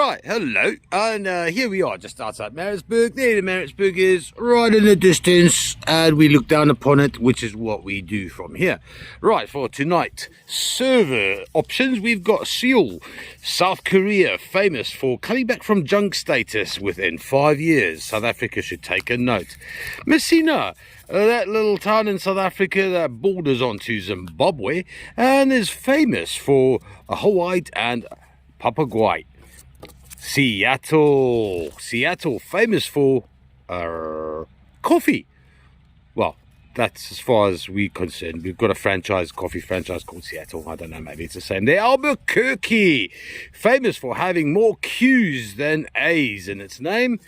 Right, hello, and here we are just outside Maritzburg. There the Maritzburg is, right in the distance, and we look down upon it, which is what we do from here. Right, for tonight, server options, we've got Seoul, South Korea, famous for coming back from junk status within 5 years. South Africa should take a note. Messina, that little town in South Africa that borders onto Zimbabwe, and is famous for Hawaii and Papagwai. Seattle, famous for coffee. Well, that's as far as we're concerned. We've got a coffee franchise called Seattle. I don't know, maybe it's the same there. Albuquerque, famous for having more Q's than A's in its name.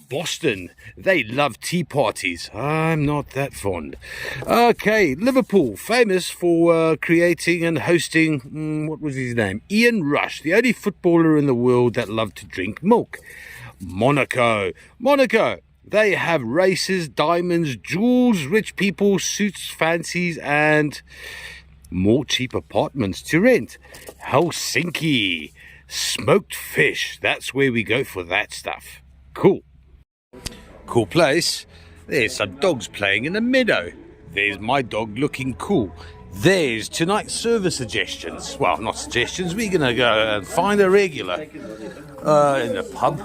Boston, they love tea parties. I'm not that fond. Okay, Liverpool, famous for creating and hosting, what was his name? Ian Rush, the only footballer in the world that loved to drink milk. Monaco, they have races, diamonds, jewels, rich people, suits, fancies, and more cheap apartments to rent. Helsinki, smoked fish, that's where we go for that stuff. Cool place. There's some dogs playing in the meadow. There's my dog looking cool. There's tonight's server suggestions. Well, not suggestions. We're going to go and find a regular in the pub.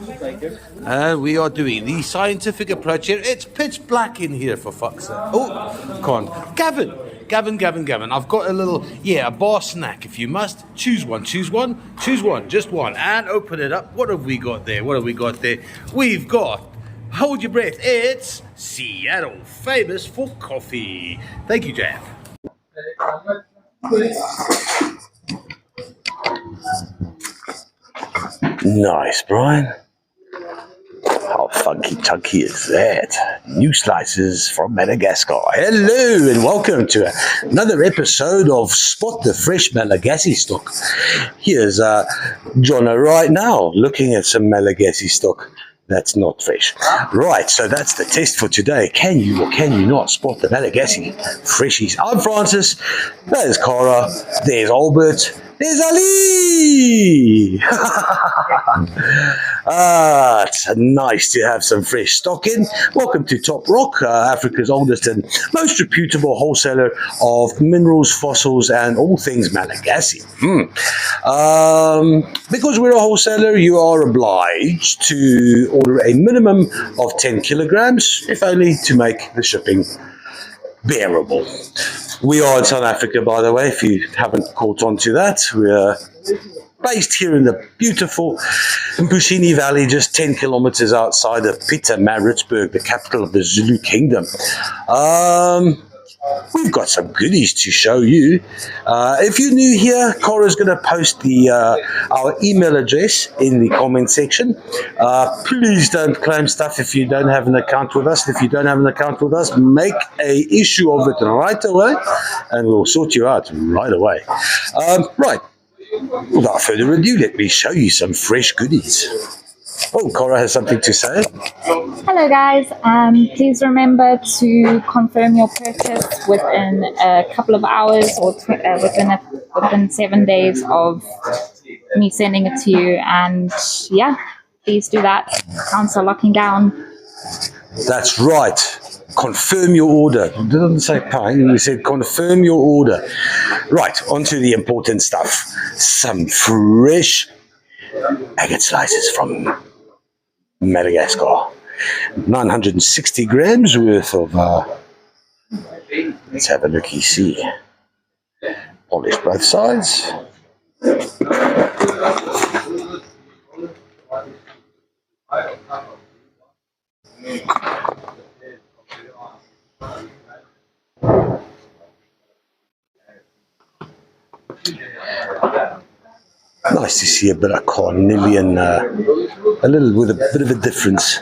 And we are doing the scientific approach here. It's pitch black in here, for fuck's sake. Oh, come on. Gavin. I've got a bar snack if you must. Choose one, just one. And open it up. What have we got there? We've got, hold your breath, it's Seattle, famous for coffee. Thank you, Jeff. Nice, Brian. How funky chunky is that? New slices from Madagascar. Hello and welcome to another episode of Spot the Fresh Malagasy Stock. Here's Jono right now looking at some Malagasy stock that's not fresh. Right, so that's the test for today. Can you or can you not spot the Malagasy freshies? I'm Francis, there's Cara, there's Albert, there's Ali! It's nice to have some fresh stock in. Welcome to Top Rock, Africa's oldest and most reputable wholesaler of minerals, fossils, and all things Malagasy. Because we're a wholesaler, you are obliged to order a minimum of 10 kilograms, if only to make the shipping bearable. We are in South Africa, by the way, if you haven't caught on to that. We're based here in the beautiful Mpushini Valley, just 10 kilometers outside of Pietermaritzburg, the capital of the Zulu Kingdom. We've got some goodies to show you. If you're new here, Cora's going to post our email address in the comment section. Please don't claim stuff if you don't have an account with us. If you don't have an account with us, make a issue of it right away, and we'll sort you out right away. Right. Without further ado, let me show you some fresh goodies. Oh, Cora has something to say. Hello guys, please remember to confirm your purchase within a couple of hours or within 7 days of me sending it to you, and yeah, please do that. Accounts are locking down. That's right. Confirm your order. It doesn't say pay, we said confirm your order. Right, on to the important stuff. Some fresh agate slices from Madagascar. 960 grams worth of, let's have a look, you see. Polish both sides. Nice to see a bit of carnelian, with a bit of a difference.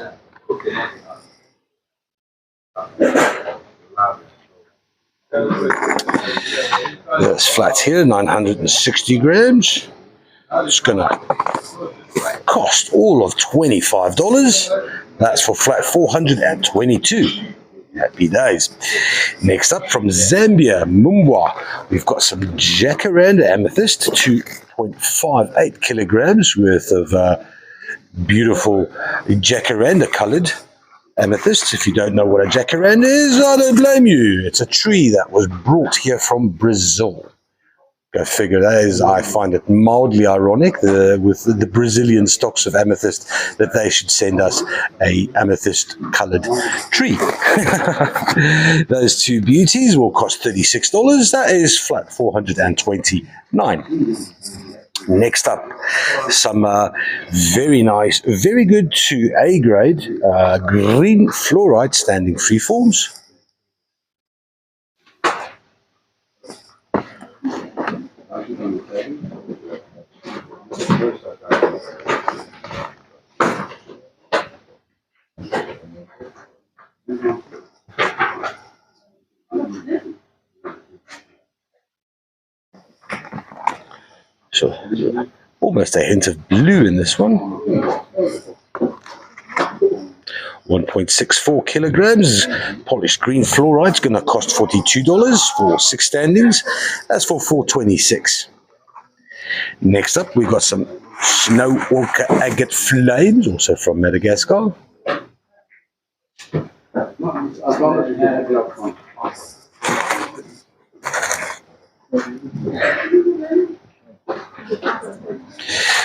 That's flat here, 960 grams. It's gonna cost all of $25. That's for flat 422. Happy days. Next up from Zambia, Mumbwa, we've got some jacaranda amethyst, 2.58 kilograms worth of beautiful jacaranda coloured amethyst. If you don't know what a jacaranda is, I don't blame you. It's a tree that was brought here from Brazil. Go figure. That is, I find it mildly ironic with the Brazilian stocks of amethyst that they should send us a amethyst coloured tree. Those two beauties will cost $36. That is flat $429. Next up, some very nice, very good to A grade green fluorite standing freeforms. So, almost a hint of blue in this one. 1.64 kilograms. Polished green fluorite is going to cost $42 for 6 standings. That's for $426. Next up, we've got some snow walker agate flames, also from Madagascar.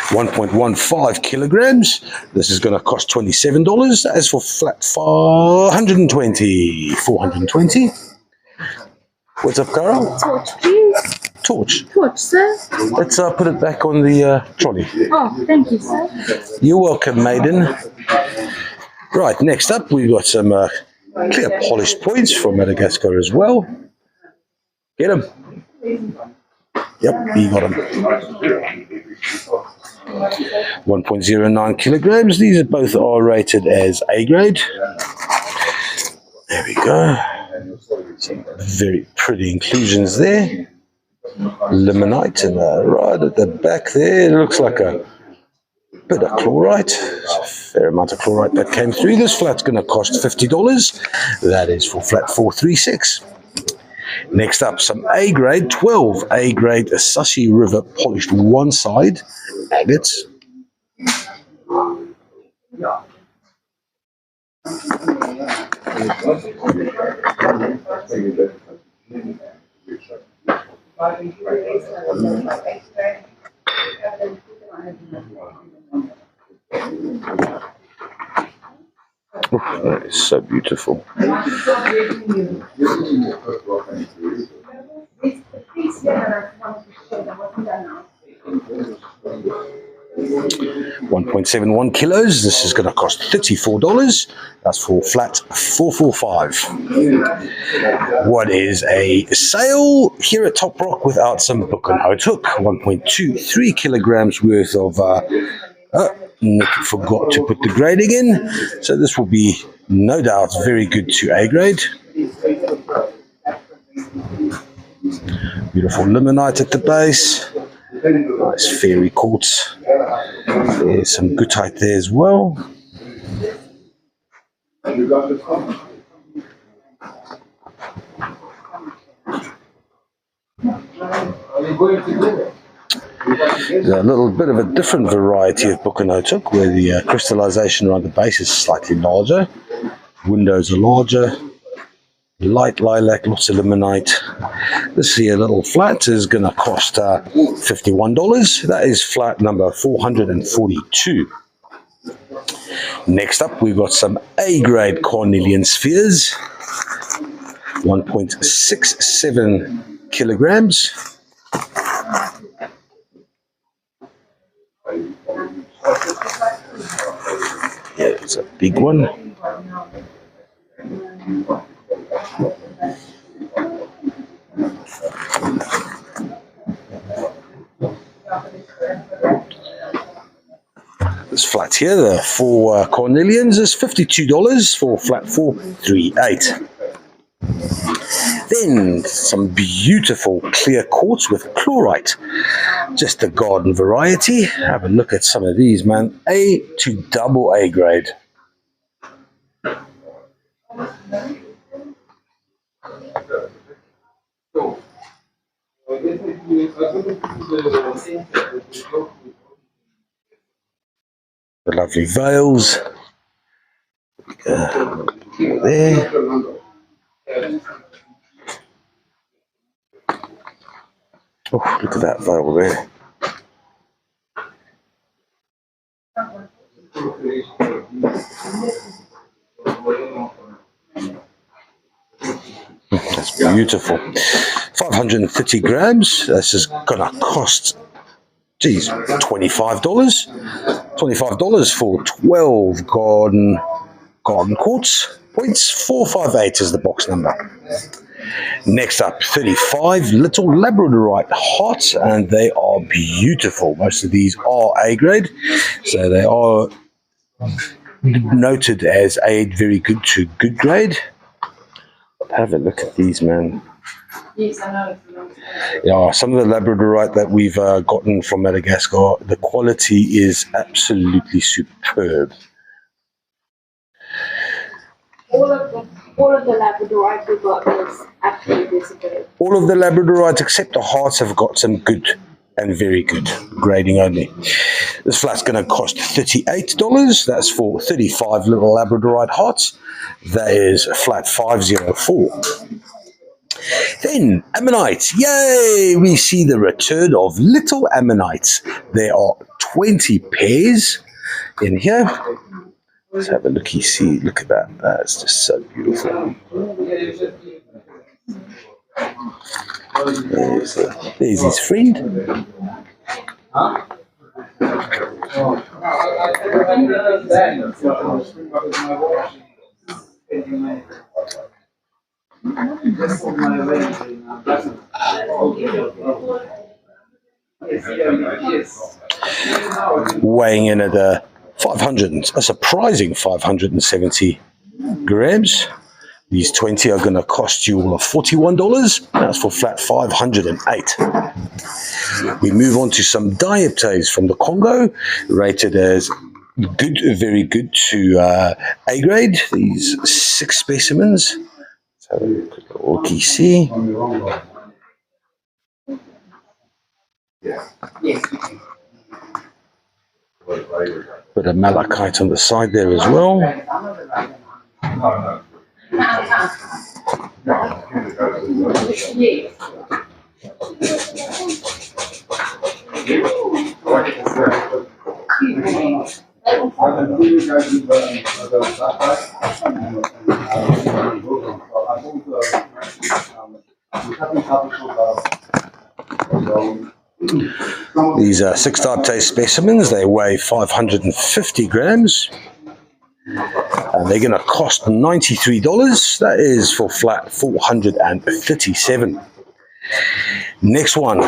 $1.15 kilograms. This is going to cost $27. That is for flat $420. What's up, Carol? Torch, please. Torch. Torch, sir. Let's put it back on the trolley. Oh, thank you, sir. You're welcome, maiden. Right, next up, we've got some clear polished points from Madagascar as well. Get them. Yep, you got them. 1.09 kilograms. These are both are rated as A grade. There we go. Some very pretty inclusions there. Limonite and right at the back there. It looks like a bit of chlorite. It's a fair amount of chlorite that came through. This flat's going to cost $50. That is for flat 436. Next up, some A grade, 12 A grade Sussy River polished one side agates. Oh, that is so beautiful. $1.71 kilos. This is going to cost $34. That's for flat 445. What is a sail here at Top Rock without some hook and out hook? 1.23 kilograms worth of. Nick forgot to put the grading in, so this will be no doubt very good to A grade. Beautiful limonite at the base. Nice fairy quartz. There's some goethite there as well. There's a little bit of a different variety of Bukanotuk where the crystallization around the base is slightly larger. Windows are larger. Light lilac, lots of limonite. This here little flat is going to cost $51. That is flat number 442. Next up, we've got some A-grade cornelian spheres. 1.67 kilograms. Yeah, it's a big one. This flat here, the 4 cornelians, is $52 for flat 438. Then some beautiful clear quartz with chlorite. Just the garden variety. Have a look at some of these, man. A to double A grade. The lovely veils. There. Oh, look at that veil there. That's beautiful. 530 grams. This is gonna cost, geez, $25. $25 for 12 garden quartz points. 458 is the box number. Next up, 35 little labradorite hearts, and they are beautiful. Most of these are A grade, so they are noted as A very good to good grade. Have a look at these, man. Yeah, some of the labradorite that we've gotten from Madagascar, the quality is absolutely superb. All of the labradorite we got was absolutely superb. All of the labradorites except the hearts have got some good and very good grading only. This flat's going to cost $38. That's for 35 little labradorite hearts. That is flat 504. Then ammonites. Yay! We see the return of little ammonites. There are 20 pairs in here. Let's have a looky see. Look at that. That's just so beautiful. There's his friend. Weighing in at a surprising 570 grams. These 20 are going to cost you all of $41. That's for flat 508. We move on to some dioptase from the Congo, rated as good, very good to A grade. These 6 specimens. Let's have a look at the OKC. Bit of malachite on the side there as well. These are 6 dioptase specimens. They weigh 550 grams. And they're going to cost $93. That is for flat 437. Next one,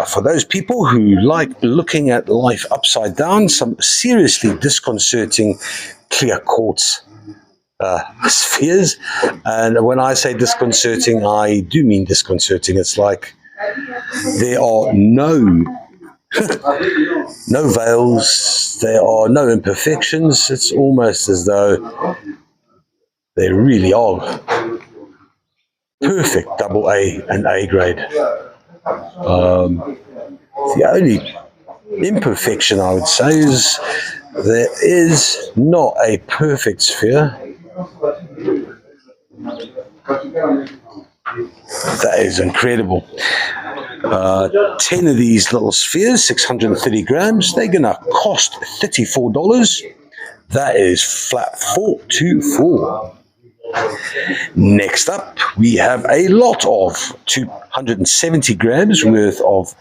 for those people who like looking at life upside down, some seriously disconcerting clear quartz spheres. And when I say disconcerting, I do mean disconcerting. It's like there are no veils, there are no imperfections. It's almost as though they really are perfect double A and A grade. The only imperfection I would say is there is not a perfect sphere. That is incredible. 10 of these little spheres, 630 grams, they're going to cost $34. That is flat 424. Next up, we have a lot of 270 grams worth of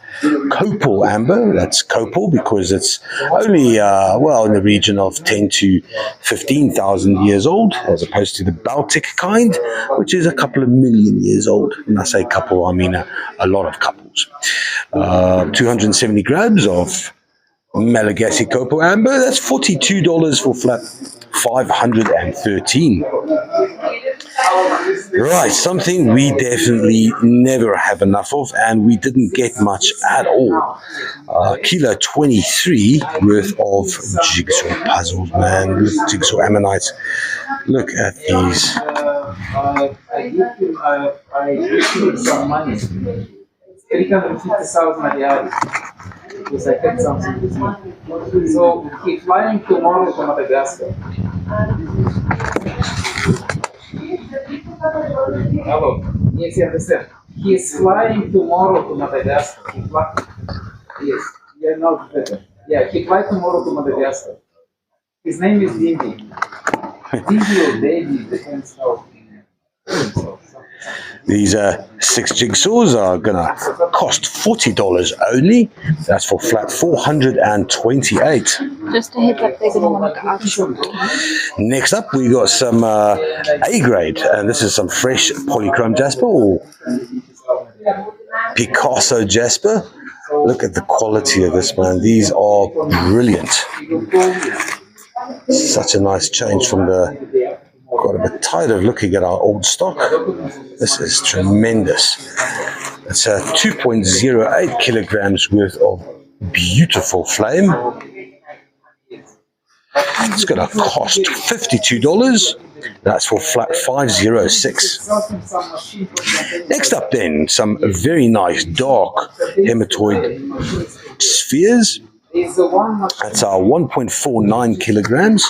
copal amber. That's copal because it's only, in the region of 10 to 15,000 years old, as opposed to the Baltic kind, which is a couple of million years old. When I say couple, I mean a lot of couples. 270 grams of Malagasy copal amber. That's $42 for flat 513. Right, something we definitely never have enough of, and we didn't get much at all. Kilo 23 worth of jigsaw puzzles, man. Look, jigsaw ammonites. Look at these. I give him some money. 350,000 reais. Because I had something with me. So he's flying tomorrow to Madagascar. Hello. Yes, you understand. He is flying tomorrow to Madagascar. Yes. Yeah, no, better. Yeah, he flies tomorrow to Madagascar. His name is Dindy. Dindy or Davy, depends how. These 6 jigsaws are gonna cost $40 only. That's for flat 428. Just a heads up, they're gonna want to go out shortly. Next up, we got some A grade, and this is some fresh polychrome jasper or Picasso jasper. Look at the quality of this, man. These are brilliant. Such a nice change from the. Got a bit tired of looking at our old stock. This is tremendous. It's a 2.08 kilograms worth of beautiful flame. It's going to cost $52. That's for flat 506. Next up then, some very nice dark hematoid spheres. That's our 1.49 kilograms,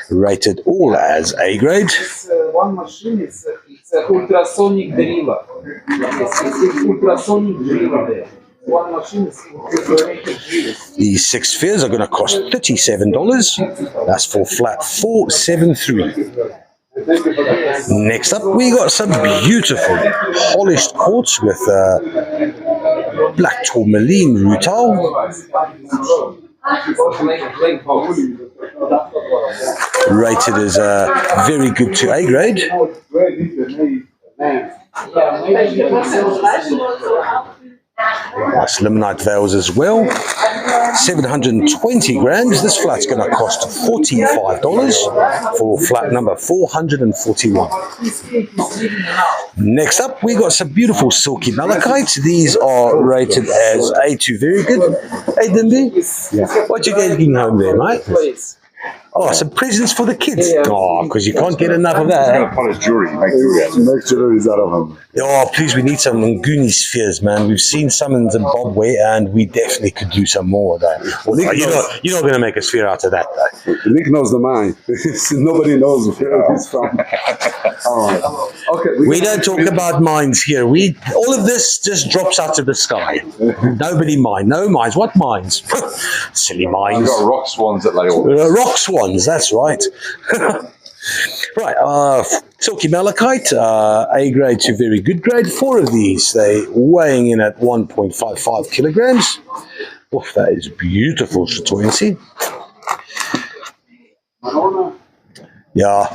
rated all as A grade. One machine is ultrasonic driller. It's ultrasonic driller there. One machine is ultrasonic driller. These 6 spheres are going to cost $37. That's for flat 473. Next up, we got some beautiful polished quartz with black tourmaline rutile. Rated as very good to A grade. Nice limonite veils as well. 720 grams. This flat's going to cost $45 for flat number 441. Next up, we got some beautiful silky malachites. These are rated as A2, very good. Hey, Dimby, what you getting home there, mate? Oh, some presents for the kids. Oh, because you can't get enough of that. Polish jewelry, make jewelries out of them. Oh, please, we need some Nguni spheres, man. We've seen some in Zimbabwe, and we definitely could do some more of that. Well, you're not going to make a sphere out of that, though. Nick knows the mine. Nobody knows where he's from. All right. Okay. We don't talk about mines here. All of this just drops out of the sky. Nobody mine. No mines. What mines? Silly mines. We've got rock swans that lay all. Rock swans, that's right. Right, silky malachite, A grade to very good grade. 4 of these, they weighing in at 1.55 kilograms. Oh, that is beautiful, Shatoyensi. Yeah,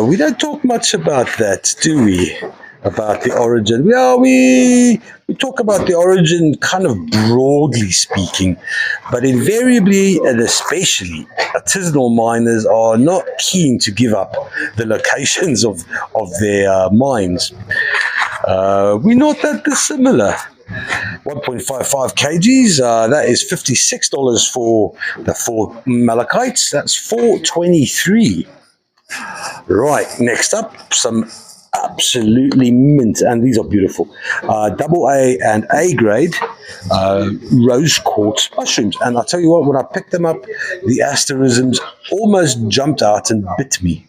we don't talk much about that, do we? About the origin. Yeah, we talk about the origin kind of broadly speaking, but invariably and especially artisanal miners are not keen to give up the locations of their mines. We're not that dissimilar. 1.55 kgs, that is $56 for the 4 malachites. That's $423. Right, next up, some absolutely mint, and these are beautiful. Double A and A grade rose quartz mushrooms. And I'll tell you what, when I picked them up, the asterisms almost jumped out and bit me.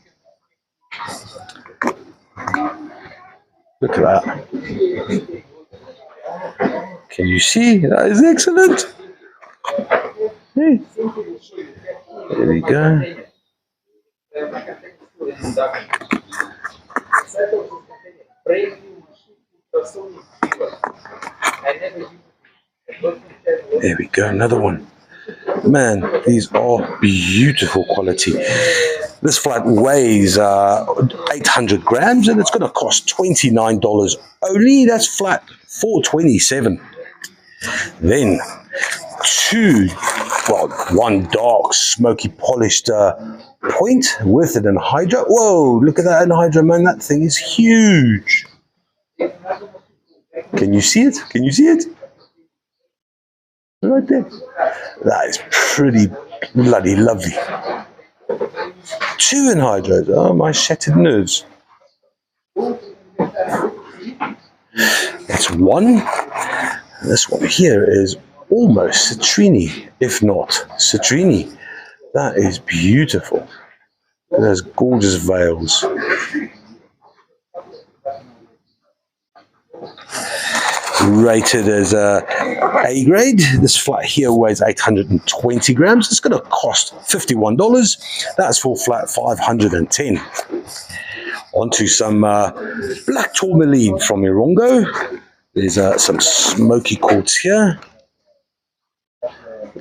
Look at that. Can you see? That is excellent. Hey. There we go. There we go, another one. Man, these are beautiful quality. This flat weighs 800 grams and it's going to cost $29 only. That's flat 427. Then one dark, smoky polished point with an anhydra. Whoa, look at that anhydra, man. That thing is huge. Can you see it? Can you see it? Right there. That is pretty bloody lovely. 2 anhydras. Oh, my shattered nerves. That's one. This one here is almost citrini, if not citrini. That is beautiful. Look at those gorgeous veils. Rated as A grade. This flat here weighs 820 grams. It's going to cost $51. That's full flat 510. Onto some black tourmaline from Irongo. There's some smoky quartz here.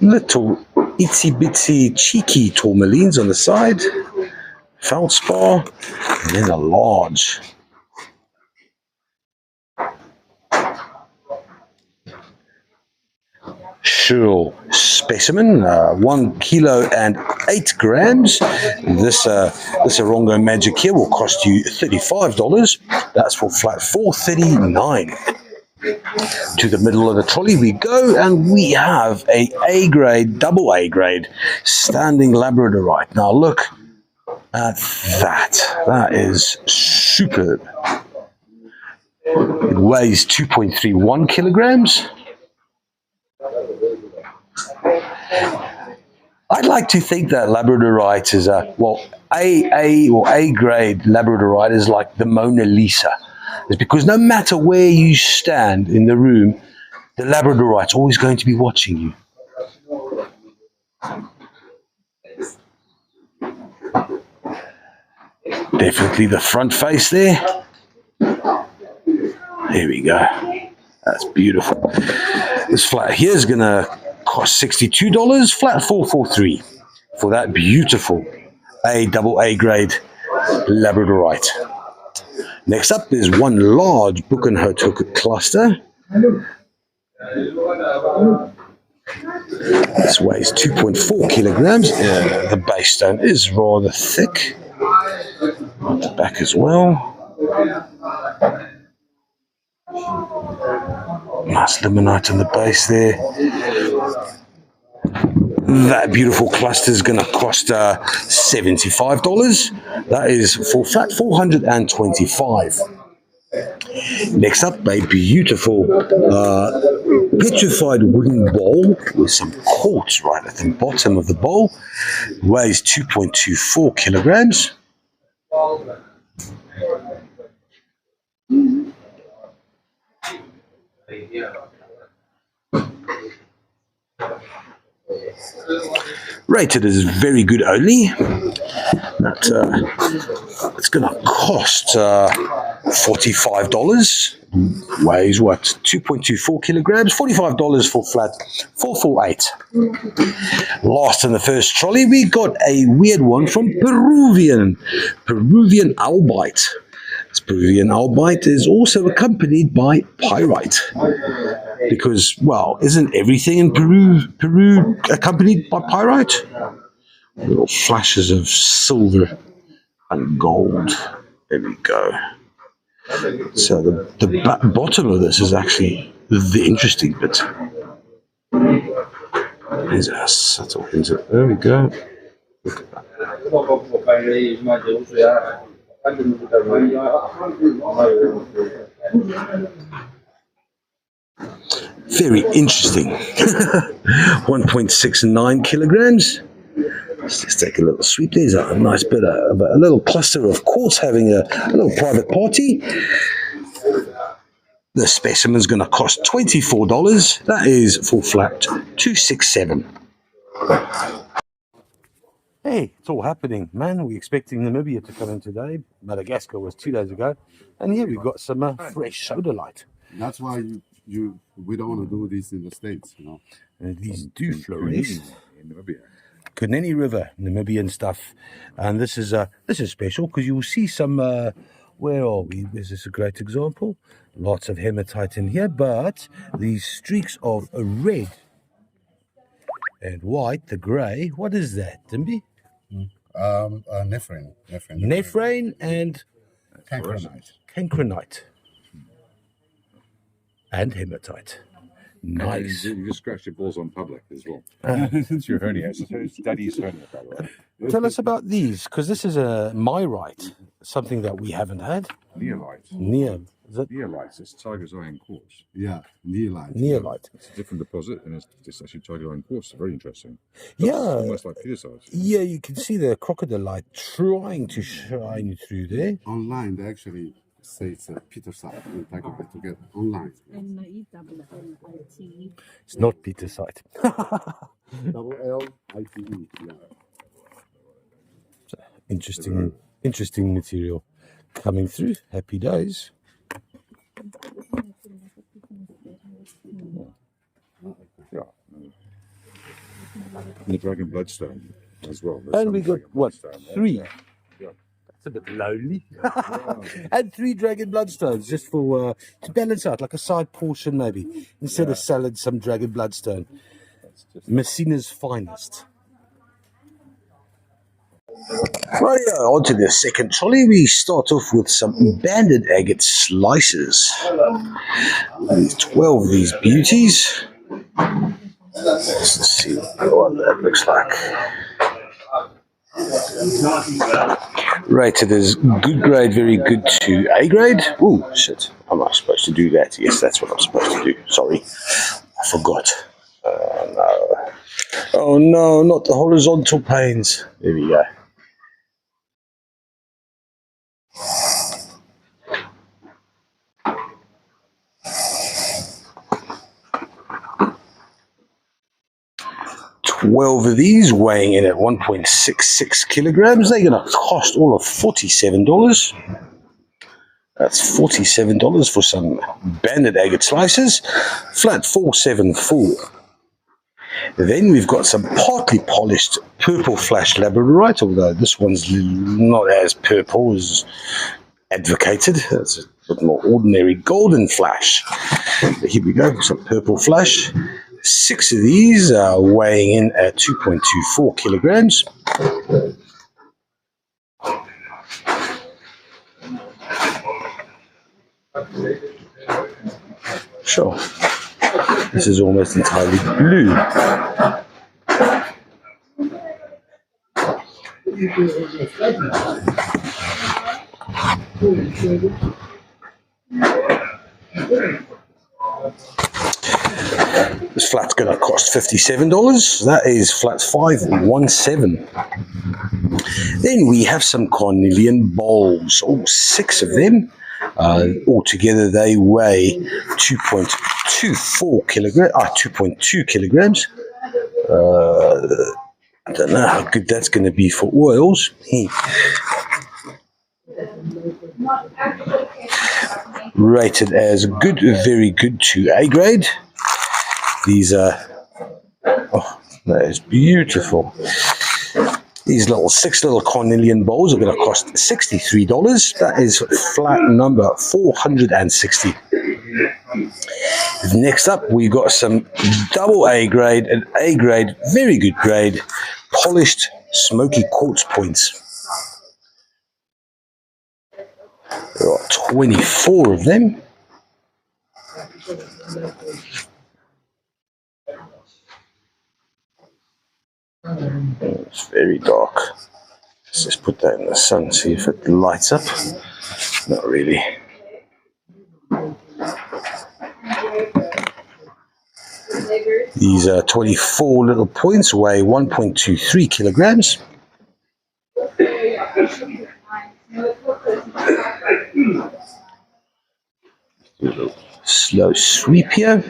Little itsy bitsy cheeky tourmalines on the side. Feldspar. And then a large. Sure specimen, 1 kilo and 8 grams. This Irongo Magic here will cost you $35. That's for flat 439. To the middle of the trolley we go, and we have A grade, double A grade, standing labradorite. Now look at that. That is superb. It weighs 2.31 kilograms. I'd like to think that labradorite is A grade labradorite is like the Mona Lisa. It's because no matter where you stand in the room, the labradorite's always going to be watching you. Definitely the front face there. There we go. That's beautiful. This flat here is going to cost $62, flat 443 for that beautiful double A grade labradorite. Next up is one large Buchenhotuk cluster. This weighs 2.4 kilograms. The base stone is rather thick. At the back as well. Nice limonite on the base there. That beautiful cluster is going to cost $75. That is for flat 425. Next up, a beautiful petrified wooden bowl with some quartz right at the bottom of the bowl. Weighs 2.24 kilograms. Rated as very good only. That it's going to cost $45. Weighs what? 2.24 kilograms. $45 for flat 448. Last in the first trolley, we got a weird one from Peruvian albite. This Peruvian albite is also accompanied by pyrite. Because, well, isn't everything in Peru accompanied by pyrite? Little flashes of silver and gold. There we go. So the bottom of this is actually the interesting bit. There's a subtle hint of, there we go. Look at that. Very interesting. 1.69 kilograms. Let's just take a little sweep. There's a nice bit of a little cluster of quartz having a little private party. The specimen's going to cost $24. That is for flat 267. Hey, it's all happening, man. We're expecting Namibia to come in today. Madagascar was 2 days ago. And here we've got some fresh sodalite. That's why we don't want to do this in the States, you know. And these do flourish. In Namibia. Kunene River, Namibian stuff. And this is special because you will see some, where are we? This is a great example. Lots of hematite in here, but these streaks of red and white, the grey, what is that, Dimby? Nephrine. Nephrine and cancrinite. And hematite. Nice. And you just scratch your balls on public as well. Since your hernia. So studies hernia, by the way. Tell us about these, because this is a myrite, something that we haven't had. Neolite. Is it Neolites. It's tiger's eye and quartz. Yeah, neolite. neolite? It's a different deposit, and it's actually tiger's eye and quartz. It's very interesting. Yeah. Almost like petersite. Yeah, you can see the crocodile trying to shine through there. Online, they actually say it's a petersite and tiger together. Online. It's not petersite. Double L-I-T-E. Yeah. Interesting material coming through. Happy days. Yeah. And the dragon bloodstone as well. And we got, what, 3? Yeah. That's a bit lonely. And 3 dragon bloodstones, just for to balance out, like a side portion maybe. Instead of salad, some dragon bloodstone. Messina's finest. Right, on to the second trolley. We start off with some banded agate slices. 12 of these beauties. Let's see what that looks like. Rated as good grade, very good to A grade. Oh, shit. Am I supposed to do that? Yes, that's what I'm supposed to do. Sorry. I forgot. No. Oh, no, not the horizontal panes. There we go. Twelve of these weighing in at 1.66 kilograms. They're going to cost all of $47. That's $47 for some banded agate slices. Flat 474. Then we've got some partly polished purple flash labradorite, although this one's not as purple as advocated. It's a bit more ordinary golden flash. But here we go, some purple flash. 6 of these are weighing in at 2.24 kilograms. Sure. This is almost entirely blue. This flat's going to cost $57. That is flat 517. Then we have some cornelian bowls, all 6 of them. Altogether, they weigh 2.24 kilograms. 2.2 kilograms. I don't know how good that's going to be for oils. Rated as good, very good to A grade. These are, oh, that is beautiful. These 6 little cornelian bowls are going to cost $63. That is flat number 460. Next up, we got some double A grade and A grade, very good grade, polished smoky quartz points. There are 24 of them. It's very dark. Let's just put that in the sun, see if it lights up. Not really. These are 24 little points, weigh 1.23 kilograms. Do a little slow sweep here.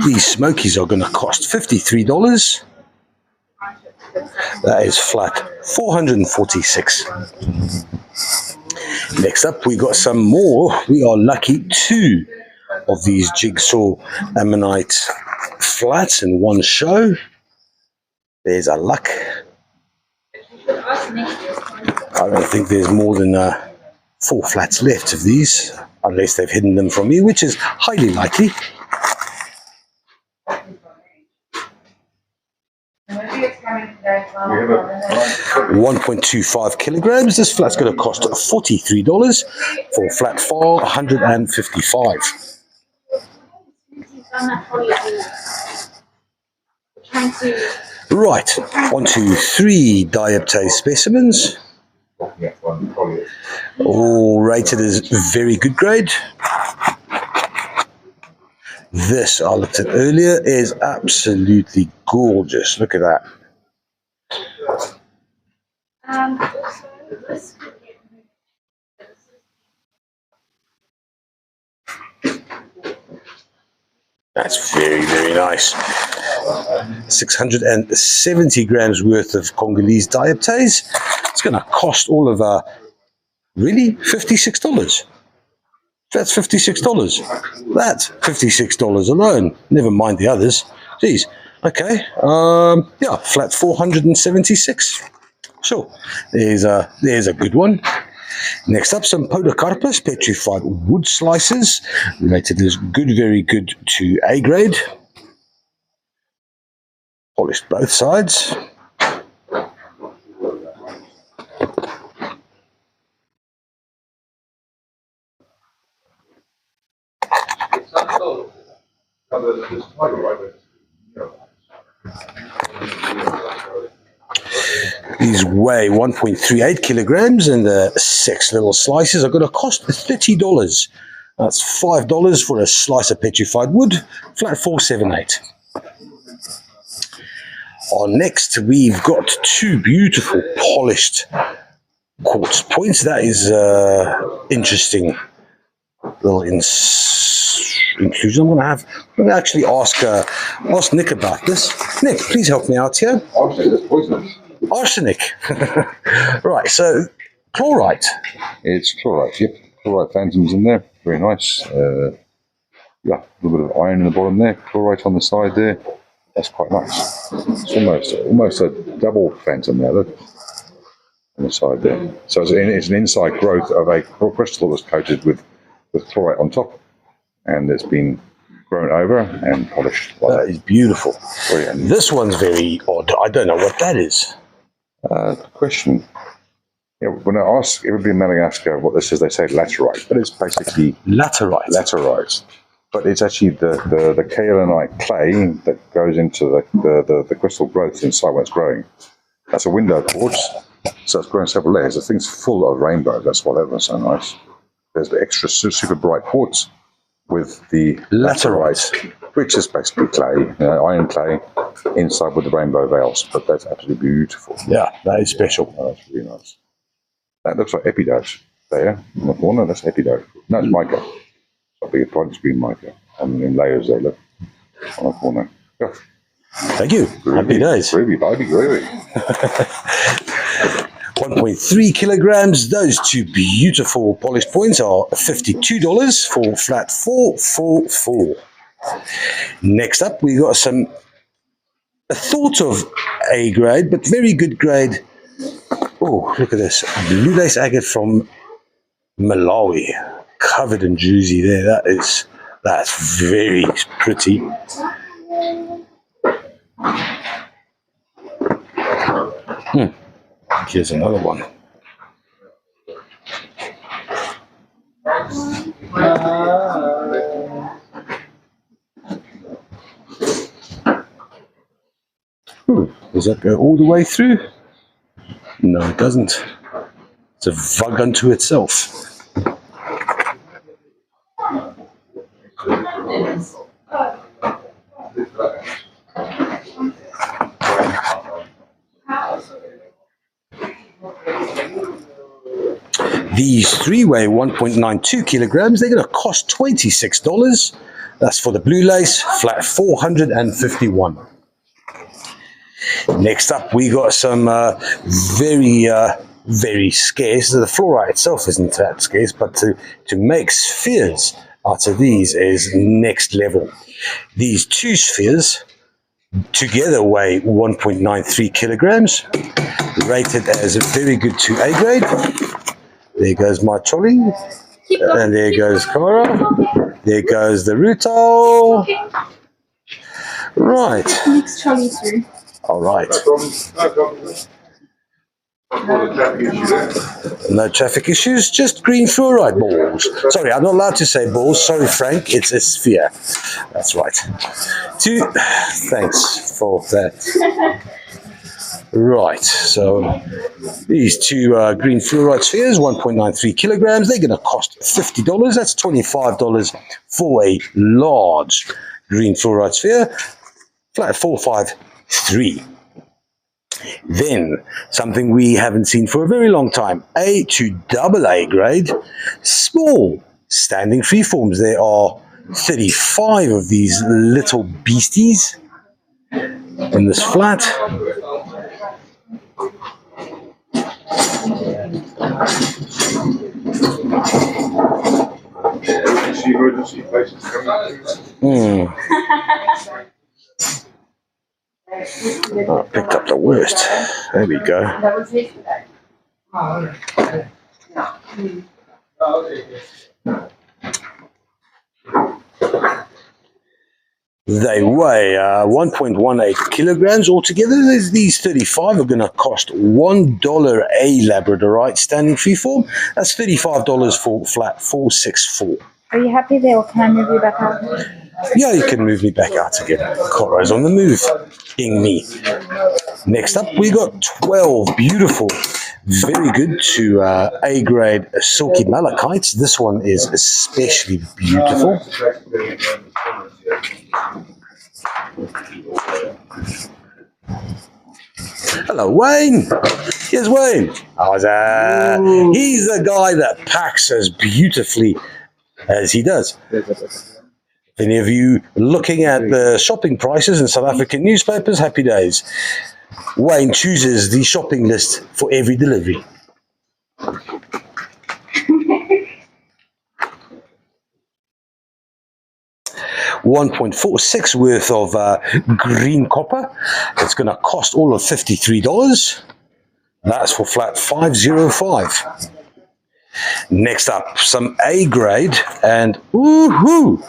These smokies are going to cost $53. That is flat 446. Next up, we got some more. We are lucky 2 of these jigsaw ammonite flats in one show. There's a luck. I don't think there's more than 4 flats left of these, unless they've hidden them from me, which is highly likely. 1.25 kilograms. This flat's going to cost $43 for flat 455. Right, on to 3 dioptase specimens, all rated as very good grade. This I looked at earlier is absolutely gorgeous. Look at that. That's very, very nice. 670 grams worth of Congolese dioptase. It's going to cost all of really $56. That's $56. That's $56 alone. Never mind the others. Geez. Okay. Yeah, flat 476. Sure. There's a good one. Next up, some Podocarpus petrified wood slices, rated as good, very good to A grade. Polished both sides. These weigh 1.38 kilograms, and the 6 little slices are going to cost $30. That's $5 for a slice of petrified wood, flat 478. Next, we've got 2 beautiful polished quartz points. That is interesting little inclusion. I'm going to actually ask Nick about this. Nick, please help me out here. Arsenic. Right, so chlorite. It's chlorite, yep. Chlorite phantoms in there. Very nice. Yeah, a little bit of iron in the bottom there. Chlorite on the side there. That's quite nice. It's almost a double phantom there, look. On the side there. So it's an inside growth of a crystal that was coated with chlorite on top. And it's been grown over and polished. That is beautiful. Brilliant. This one's very odd. I don't know what that is. Question. Yeah, when I ask everybody in Madagascar what this is, they say laterite, but it's basically laterite. But it's actually the kaolinite clay that goes into the crystal growth inside when it's growing. That's a window quartz, so it's growing several layers. The thing's full of rainbows. That's why that was so nice. There's the extra super bright quartz with the laterite, which is basically clay, iron clay, inside with the rainbow veils. But that's absolutely beautiful. Yeah, that is special. Oh, that's really nice. That looks like epidote there in the corner. That's epidote. No, it's mica. I beg your pardon, it's green mica. In layers there, look, on the corner. Yeah. Thank you. Happy days. Groovy, baby, groovy. 1.3 kilograms. Those 2 beautiful polished points are $52 for flat 444. Next up, we got a thought of A grade, but very good grade. Oh, look at this. Blue lace agate from Malawi. Covered in juicy there. That's very pretty. Here's another one. Does that go all the way through? No, it doesn't. It's a vug unto itself. These 3 weigh 1.92 kilograms. They're going to cost $26. That's for the blue lace, flat 451. Next up, we got some very scarce. The fluorite itself isn't that scarce, but to make spheres out of these is next level. These 2 spheres together weigh 1.93 kilograms, rated as a very good to A grade. There goes my trolley, and there goes Cara. There goes the Ruto. Right. Next trolley through. All right. No traffic issues, just green fluoride balls. Sorry, I'm not allowed to say balls. Sorry, Frank, it's a sphere. That's right. Thanks for that. Right, so these two green fluoride spheres, 1.93 kilograms, they're going to cost $50. That's $25 for a large green fluoride sphere, flat 453. Then, something we haven't seen for a very long time, A to double A grade, small standing freeforms. There are 35 of these little beasties in this flat. Oh, picked up the worst. There we go. That was yesterday. Oh, They weigh 1.18 kilograms altogether. These 35 are going to cost $1 a Labradorite standing freeform. That's $35 for flat 464. Are you happy there, or can I move you back out? Yeah, you can move me back out again. Coro's on the move. Ding me. Next up, we got 12 beautiful, very good to A-grade silky malachites. This one is especially beautiful. Hello, Wayne. Here's Wayne. How's that? He's the guy that packs as beautifully as he does. Any of you looking at the shopping prices in South African newspapers, happy days. Wayne chooses the shopping list for every delivery. $1.46 worth of green copper. It's going to cost all of $53. That's for flat 505. Next up, some A grade, and woohoo!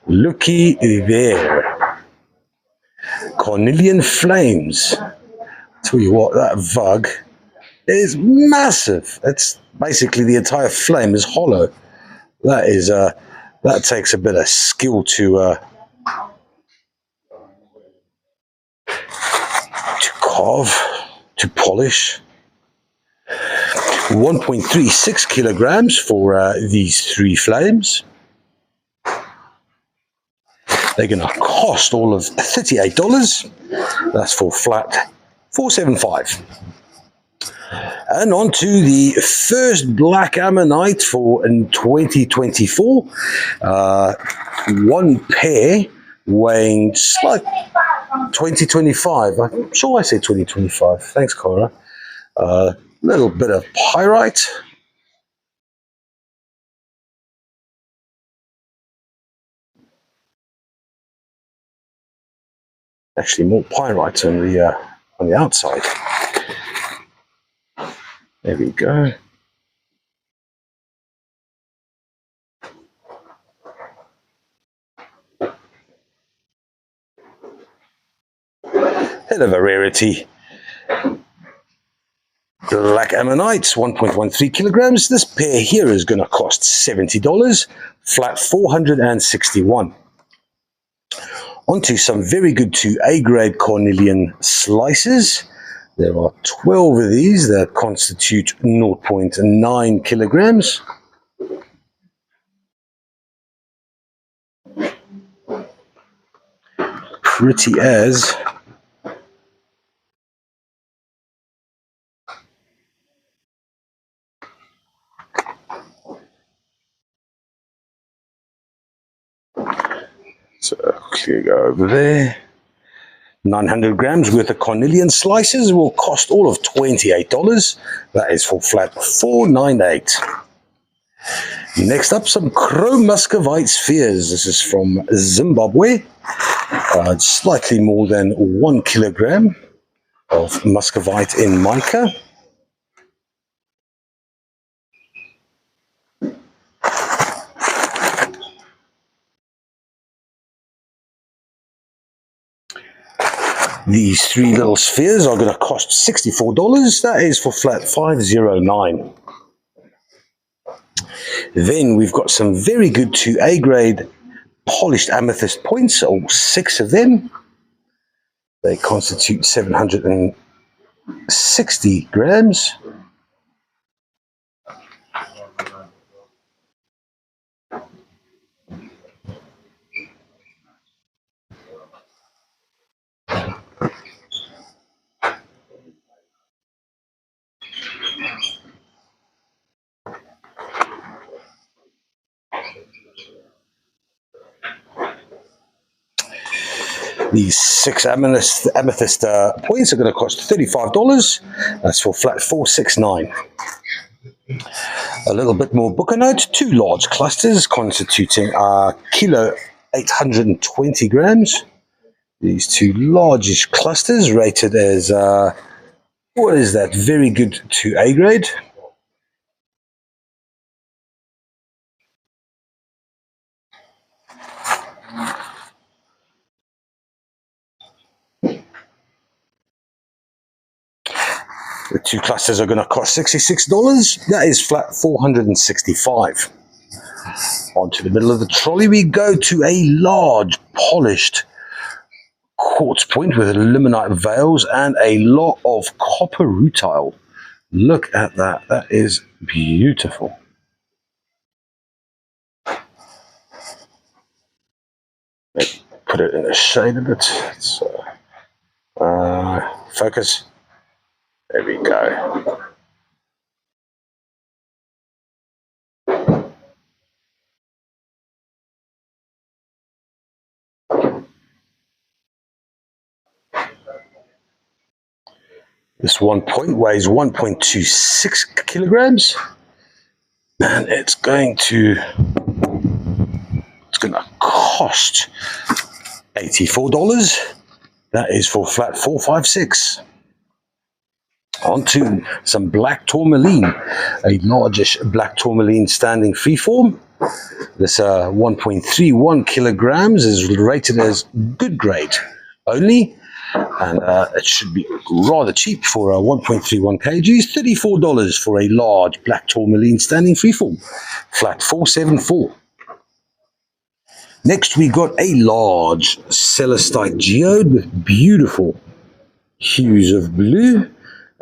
Looky there. Cornelian flames. Tell you what, that vug is massive. It's basically the entire flame is hollow. That is that takes a bit of skill to carve, to polish. 1.36 kilograms for these three flames. They're going to cost all of $38. That's for flat 475. And on to the first Black Ammonite for in 2024. One pair weighing slight 2025. I'm sure I said 2025. Thanks, Cora. Little bit of pyrite. Actually, more pyrite on the outside. There we go. Hell of a rarity. Black Ammonites, 1.13 kilograms. This pair here is going to cost $70, flat 461. Onto some very good to A-grade cornelian slices. There are 12 of these that constitute 0.9 kilograms. Pretty as. So clear over there. 900 grams worth of cornelian slices will cost all of $28. That is for flat 498. Next up, some chrome muscovite spheres. This is from Zimbabwe. Slightly more than 1 kilogram of muscovite in mica. These three little spheres are going to cost $64. That is for flat 509. Then we've got some very good 2A grade polished amethyst points, all 6 of them. They constitute 760 grams. These 6 amethyst points are going to cost $35. That's for flat 469. A little bit more booker note. 2 large clusters constituting kilo 820 grams. These 2 largish clusters rated as, what is that? Very good 2A grade. The 2 clusters are going to cost $66. That is flat 465. On to the middle of the trolley we go to a large polished quartz point with limonite veils and a lot of copper rutile. Look at that. That is beautiful. Maybe put it in the shade a bit. Focus. There we go. This 1 point weighs 1.26 kilograms, and it's going to cost $84. That is for flat 456. On to some black tourmaline, a largish black tourmaline standing freeform. This 1.31 kilograms is rated as good grade only, and it should be rather cheap for 1.31 kgs. $34 for a large black tourmaline standing freeform, flat 474. Next we got a large celestite geode with beautiful hues of blue.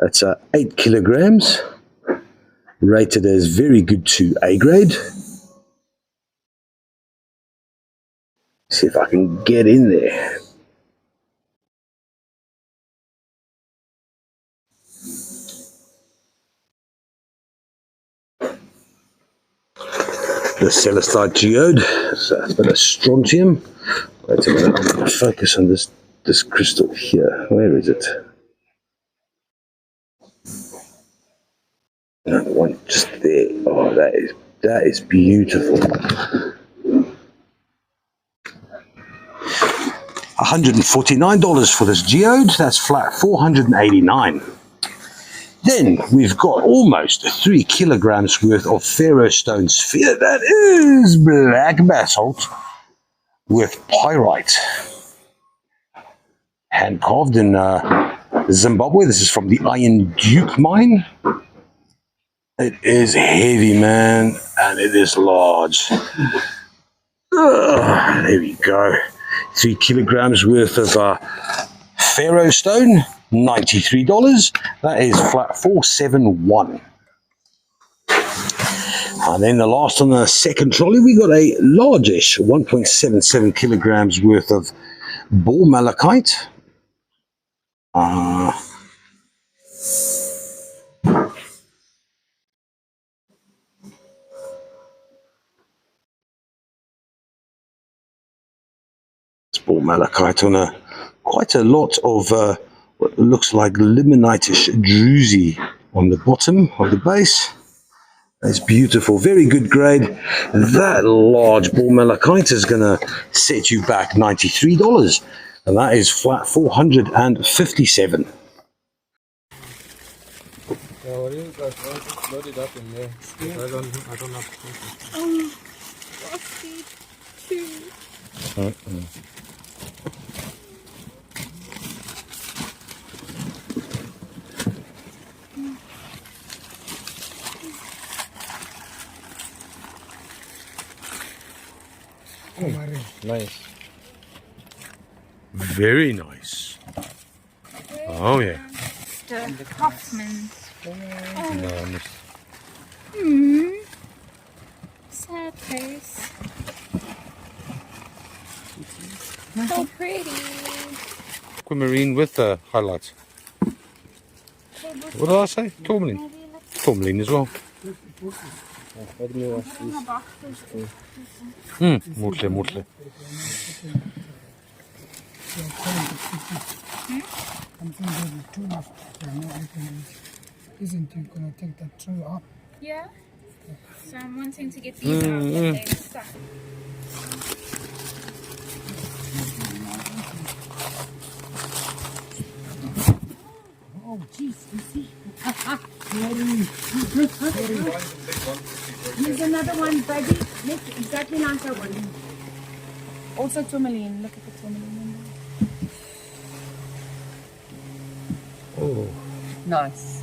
That's 8 kilograms, rated as very good 2A grade. See if I can get in there. The celestite geode, so a bit of strontium. Wait a minute, I'm going to focus on this crystal here. Where is it? No, the one just there. Oh, that is beautiful. $149 for this geode. That's flat 489. Then we've got almost 3 kilograms worth of ferrostone sphere. That is black basalt with pyrite. Hand carved in Zimbabwe. This is from the Iron Duke mine. It is heavy, man, and it is large. There we go. 3 kilograms worth of ferrostone, $93. That is flat 471. And then the last on the second trolley, we got a largish 1.77 kilograms worth of ball malachite. Ball malachite on quite a lot of what looks like limonite-ish druzy on the bottom of the base. It's beautiful, very good grade. That large ball malachite is going to set you back $93, and that is flat 457. Yeah, what is that? Just load it up in there. Yeah. I don't have to. Nice. Very nice. Oh yeah. The Hoffman's. No, miss. Sad face. So pretty. Aquamarine with the highlights. What did I say? Tourmaline. Tourmaline as well. Mortle. I'm thinking the too much. Isn't you gonna take that tree up? Yeah. So I'm wanting to get these out, but they're stuck. Oh, jeez, you see. Here's another one, buddy. Looks exactly like that one. Also tourmaline. Look at the tourmaline one. Oh. Nice.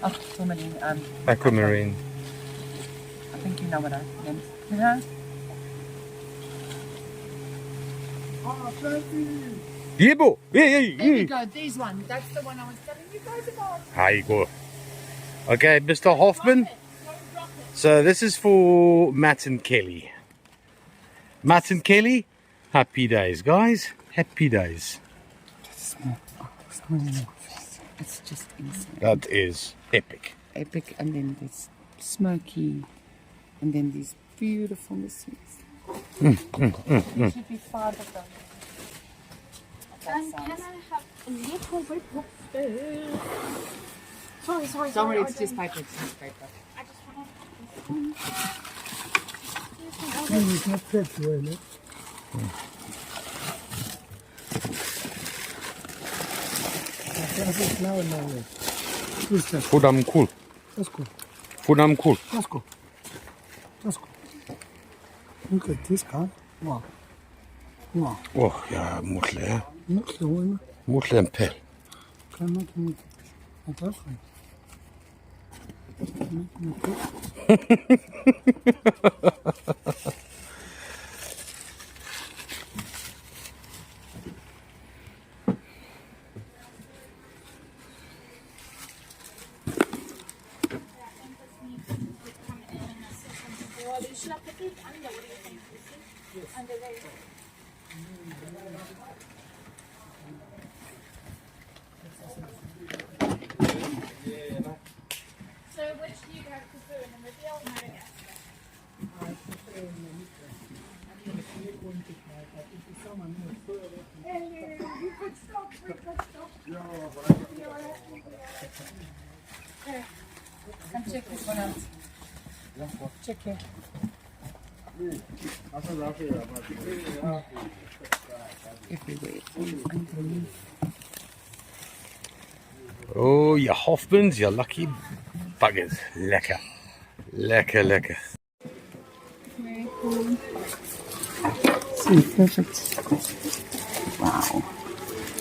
Oh, tourmaline. Aquamarine. I think you know what I meant. You know? Oh, Yebo. there you go. There's one. That's the one I was telling you guys about. How you go? Okay, Mr. Hoffman. So this is for Matt and Kelly. Matt and Kelly, happy days, guys. Happy days. It's just insane. That is epic. Epic, and then there's smoky, and then these beautiful missiles. There should be 5 of them. Can I have a little bit of space? Sorry. Don't worry, it's just paper. It's just paper. I just want It's not fresh, really. Fudam cool. Let's go. Fudam cool. Let's go. Let's go. Look at this guy. Wow. Wow. Oh, ja, mortle. Look at the one. Mortle en pell. Kan make him a girlfriend. So which do you guys prefer, Namibia or Madagascar? Come check this one out. Check here. Everywhere. Underneath. Oh, your Hoffmans, you lucky buggers. Lekker. Lekker. Very cool. See, perfect. Wow.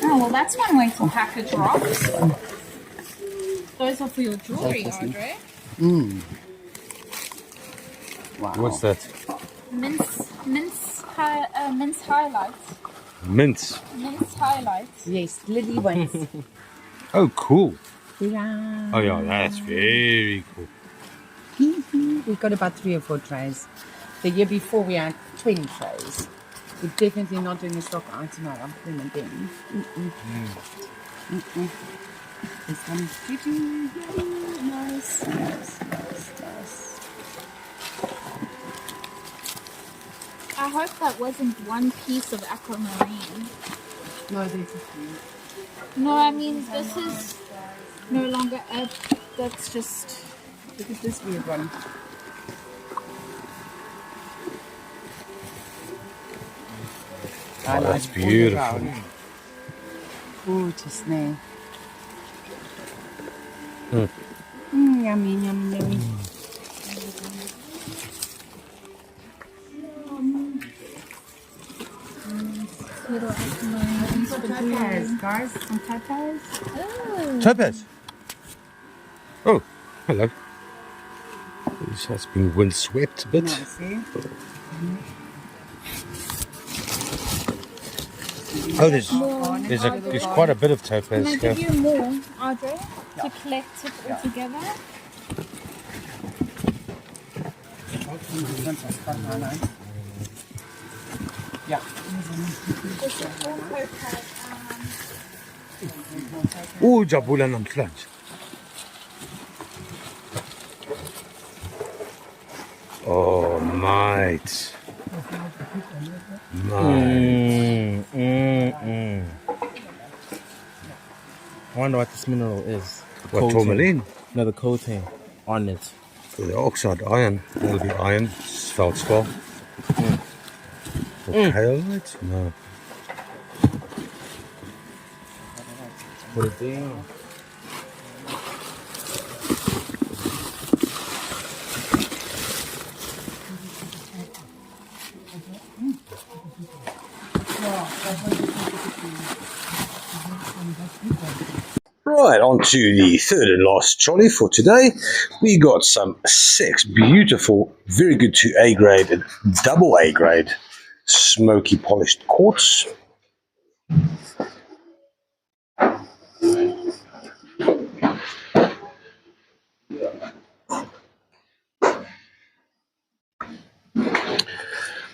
Oh, well, that's one way to package rocks. Those are for your jewelry, Audrey. Wow. What's that? Mince highlights. Mince. Mince highlights. Yes, lily ones. Oh, cool. Yeah. Oh, yeah, that's very cool. We've got about 3 or 4 trays. The year before we had 20 trays. We're definitely not doing a stock item out of them again. This one is pretty nice. I hope that wasn't one piece of aquamarine. No, this is fine. No, I mean, this is no longer a... That's just... Look at this weird one. Oh, that's beautiful. Gorgeous, no? Yummy. Little aquamarine. Topaz, guys. Some topaz. Oh. Topaz. Oh, hello. This has been windswept a bit. No, see? Oh, there's quite a bit of topaz Can I here. give you more, Audrey, to collect it all together? Yeah. Oh, jabula namhlanje. Oh, mate. I wonder what this mineral is. What, Coating. tourmaline? No, the coating on it. The oxide iron. Will be iron. Feldspar. Or kaolite? No. Put it down. Right, on to the third and last trolley for today. We got some 6 beautiful, very good to A grade and double A grade smoky polished quartz.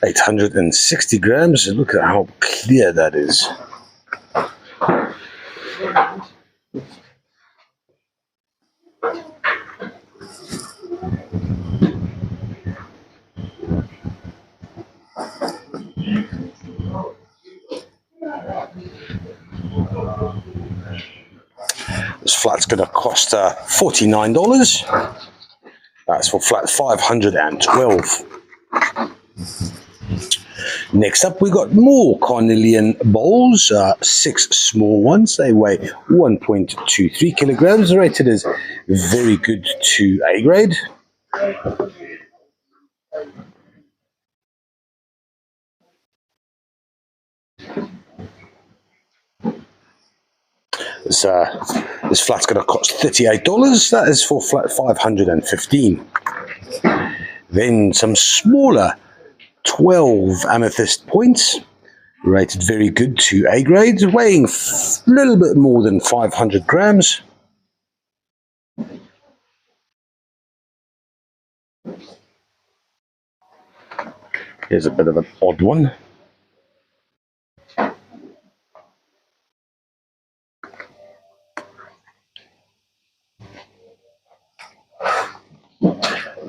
$860 grams. Look at how clear that is. This flat's going to cost $49. That's for flat 512. Next up, we got more carnelian bowls, 6 small ones. They weigh 1.23 kilograms, rated as very good to A grade. This flat's going to cost $38. That is for flat 515. Then some smaller 12 amethyst points, rated very good to A grade, weighing a little bit more than 500 grams. Here's a bit of an odd one.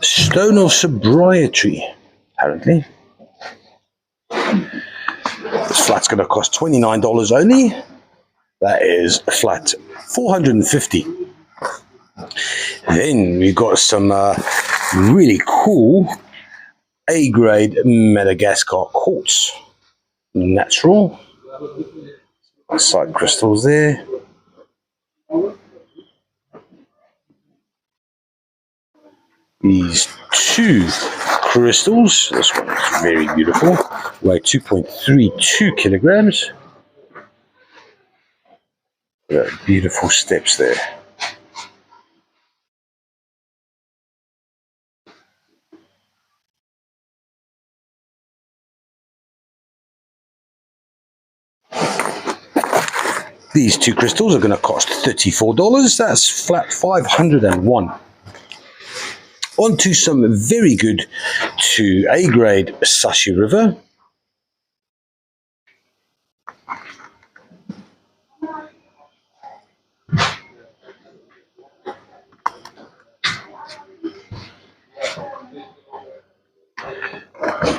Stone of sobriety, apparently. This flat's going to cost $29 only. That is flat 450. Then we've got some really cool A-grade Madagascar quartz. Natural. Side crystals there. These 2 crystals, this one is very beautiful, weigh 2.32 kilograms. Beautiful steps there. These 2 crystals are going to cost $34. That's flat 501. On to some very good to A-grade Sashi River.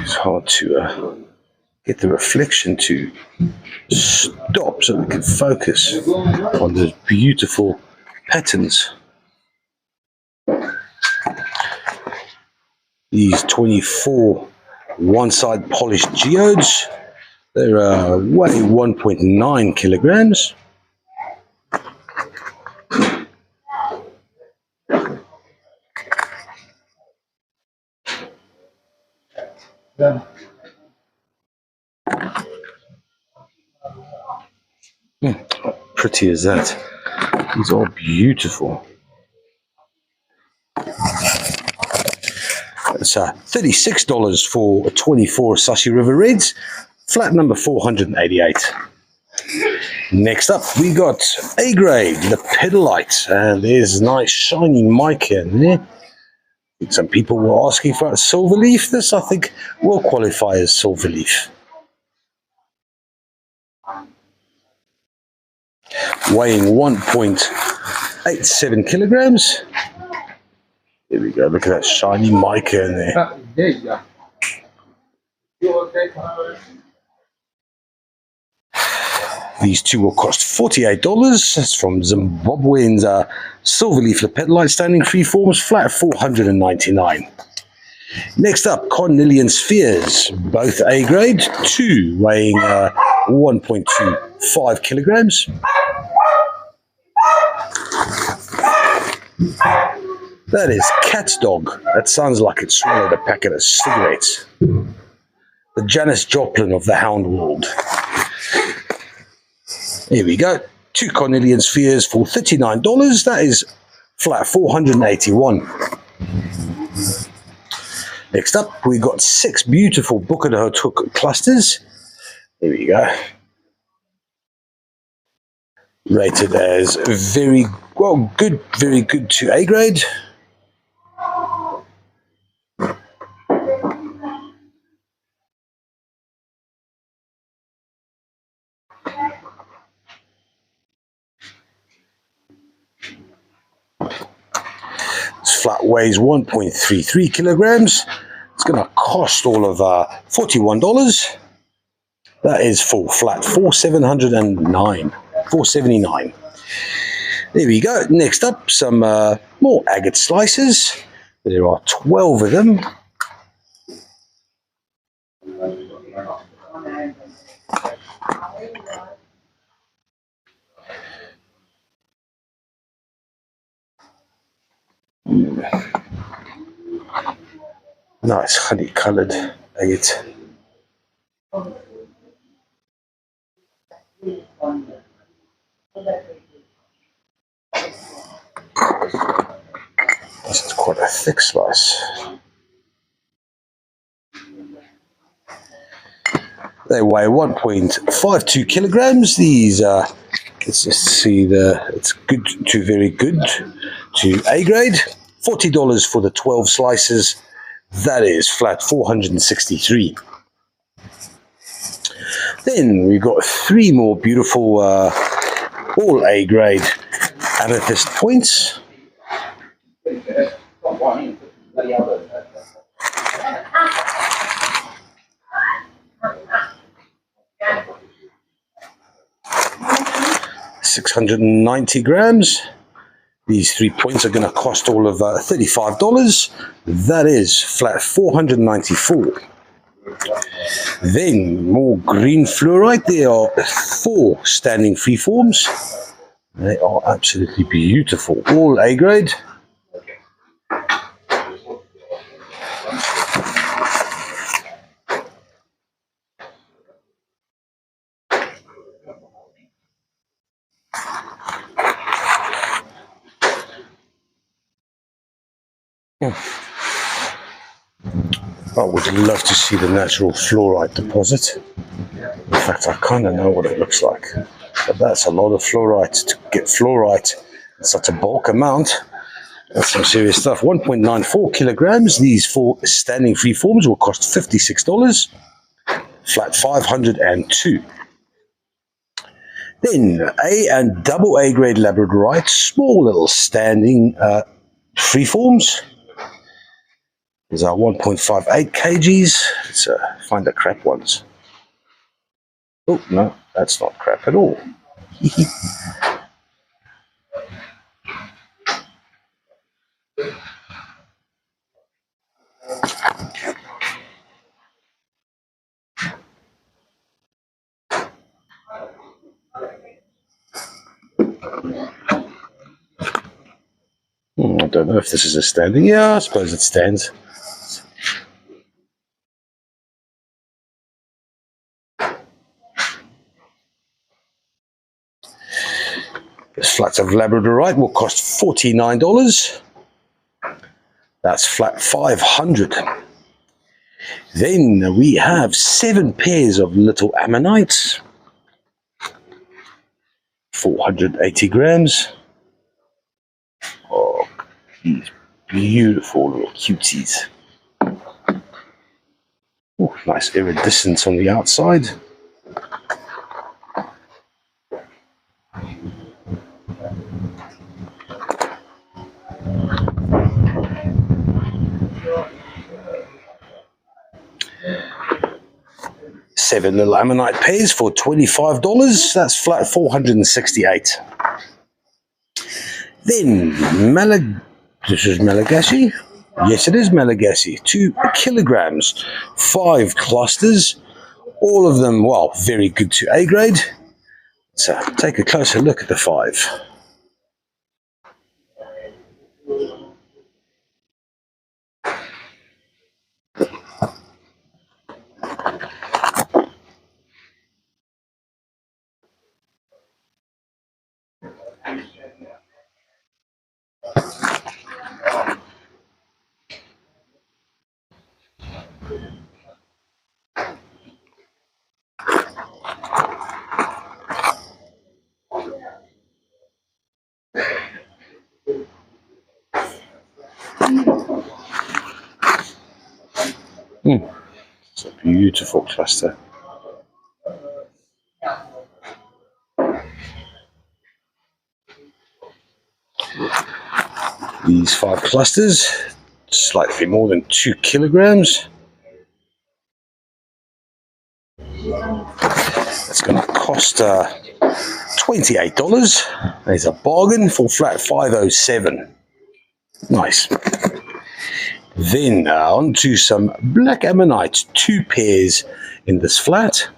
It's hard to get the reflection to stop so we can focus on those beautiful patterns. These 24 one-side polished geodes, they're weighing 1.9 kilograms. How pretty is that? These are beautiful. It's $36 for 24 Sashi River Reds, flat number 488. Next up, we got A grade, the pedalite, and there's a nice shiny mica in there. Some people were asking for a silver leaf. This, I think, will qualify as silver leaf. Weighing 1.87 kilograms. There we go. Look at that shiny mica in there. There you go. These two will cost $48. That's from Zimbabwean's silverleaf lepidolite standing free forms, flat $499. Next up, cornelian spheres, both A grade, two weighing 1.25 kilograms. That is cat's dog. That sounds like it swallowed a packet of cigarettes. The Janis Joplin of the hound world. Here we go. Two cornelian spheres for $39. That is flat $481. Next up, we got 6 beautiful Buckenhout hook clusters. Here we go. Rated as very good to A grade. This flat weighs 1.33 kilograms. It's going to cost all of $41. That is full flat $479. There we go. Next up, some more agate slices. There are 12 of them. Nice honey-coloured agate. This is quite a thick slice. They weigh 1.52 kilograms. These let's just see it's good to very good to A grade. $40 for the 12 slices. That is flat $463. Then we've got 3 more beautiful all A grade amethyst points. $690 grams. These 3 points are going to cost all of $35. That is flat $494. Then more green fluorite. There are 4 standing freeforms. They are absolutely beautiful. All A grade. I would love to see the natural fluorite deposit. In fact, I kind of know what it looks like. But that's a lot of fluorite. To get fluorite in such a bulk amount, that's some serious stuff. 1.94 kilograms. These 4 standing free forms will cost $56. Flat $502. Then A and double A grade labradorite, small little standing free forms. These are 1.58 kgs. Let's find the crap ones. Oh, no, that's not crap at all. I don't know if this is a standing. Yeah, I suppose it stands. This flat of labradorite will cost $49. That's flat 500. Then we have 7 pairs of little ammonites, 480 grams. Oh, these beautiful little cuties. Oh, nice iridescence on the outside. Seven little ammonite pairs for $25. That's flat 468. Then this is Malagasy. Yes, it is Malagasy. 2 kilograms, 5 clusters. All of them, well, very good to A grade. So take a closer look at the 5. It's a beautiful cluster. These 5 clusters, slightly more than 2 kilograms. It's going to cost $28. There's a bargain for flat 507. Nice. Then on to some black ammonites, 2 pairs in this flat.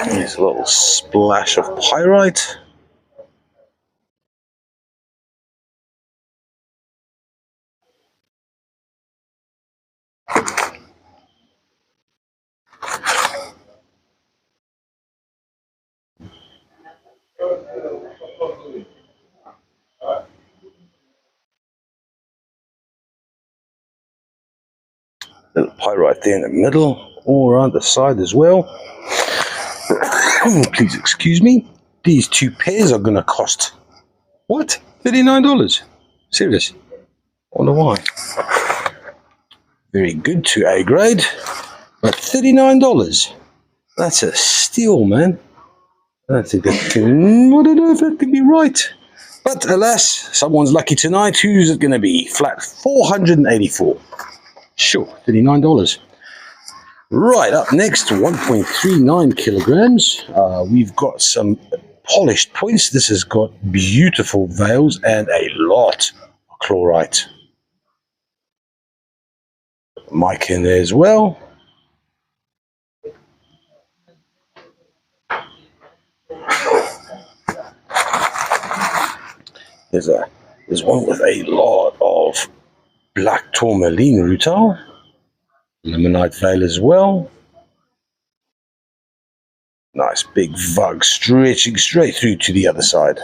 There's a little splash of pyrite. Little pyrite there in the middle, all around the side as well. Please excuse me. These 2 pairs are going to cost, what? $39? Serious? I wonder why. Very good to A grade, but $39. That's a steal, man. I don't think that can, I don't know if that can be right. But alas, someone's lucky tonight. Who's it going to be? Flat 484. Sure, $39. Right, up next, 1.39 kilograms. We've got some polished points. This has got beautiful veils and a lot of chlorite. Mica in there as well. There's one with a lot of black tourmaline rutile. Limonite veil as well. Nice big vug stretching straight through to the other side.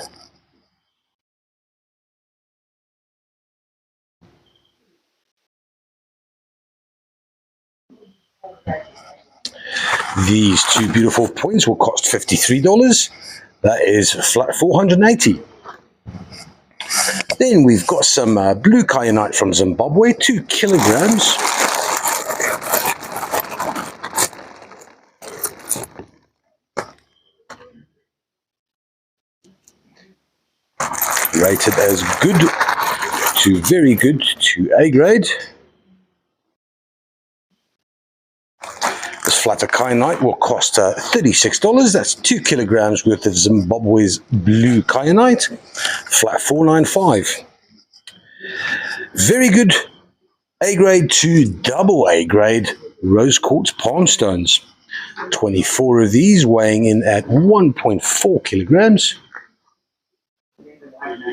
These 2 beautiful points will cost $53. That is flat 480. Then we've got some blue kyanite from Zimbabwe, 2 kilograms. Rated as good to very good to A grade. This flatter kyanite will cost $36. That's 2 kilograms worth of Zimbabwe's blue kyanite. Flat 495. Very good A grade to double A grade rose quartz palm stones. 24 of these weighing in at 1.4 kilograms. Do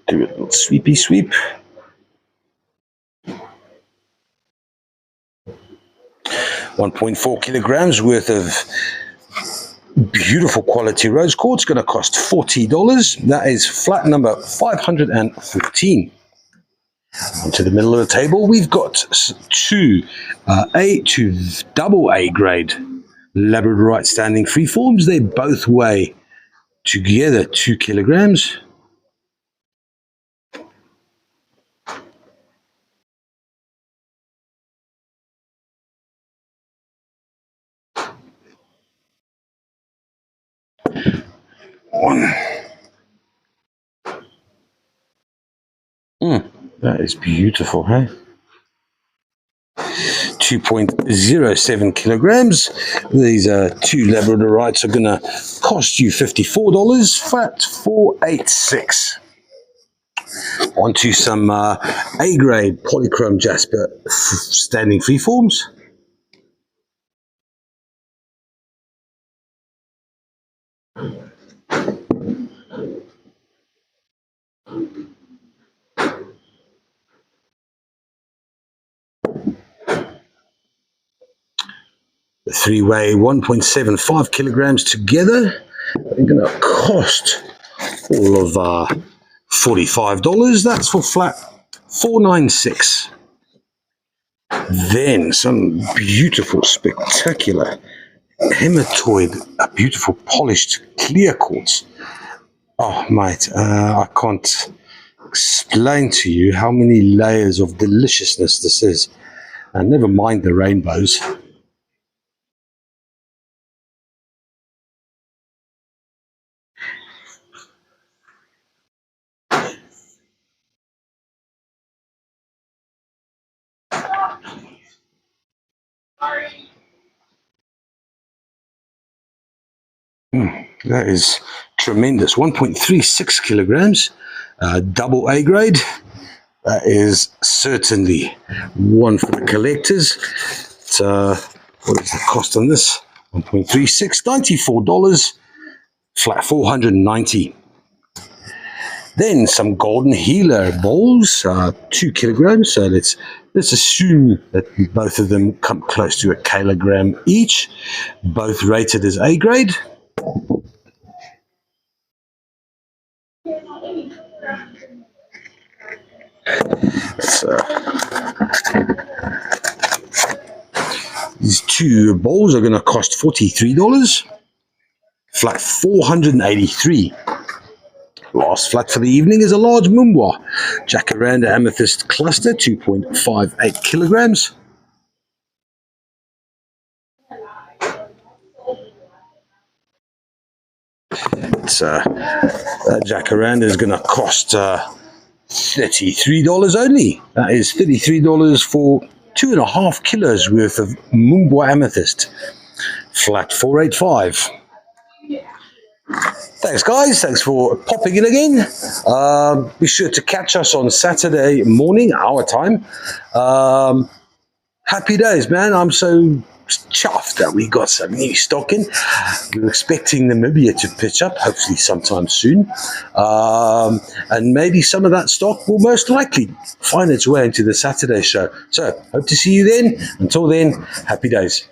a little sweepy sweep. 1.4 kilograms worth of beautiful quality rose quartz, going to cost $40. That is flat number 514. Onto the middle of the table, we've got two A to double A grade labradorite standing freeforms. They both weigh together 2 kilograms. That is beautiful, hey? 2.07 kilograms. These two labradorites are going to cost you $54, flat 486. Onto some A-grade polychrome jasper standing freeforms. The three-way 1.75 kilograms together. They're going to cost all of $45. That's for flat 496. Then some beautiful, spectacular hematoid, a beautiful polished clear quartz. Oh, mate, I can't explain to you how many layers of deliciousness this is. And never mind the rainbows. That is tremendous. 1.36 kilograms, double A grade. That is certainly one for the collectors. What is the cost on this? 1.36, $94, flat 490. Then some golden healer balls, 2 kilograms. So let's assume that both of them come close to a kilogram each. Both rated as A grade. So, these two balls are going to cost $43, flat 483. Last flat for the evening is a large Mumbwa Jacaranda amethyst cluster, 2.58 kilograms. That Jacaranda is going to cost $33 only. That is $33 for 2.5 kilos worth of Mumbwa amethyst. Flat 485. Thanks, guys. Thanks for popping in again. Be sure to catch us on Saturday morning, our time. Happy days, man. I'm so chuffed that we got some new stock in. We're expecting Namibia to pitch up, hopefully sometime soon. And maybe some of that stock will most likely find its way into the Saturday show. So, hope to see you then. Until then, happy days.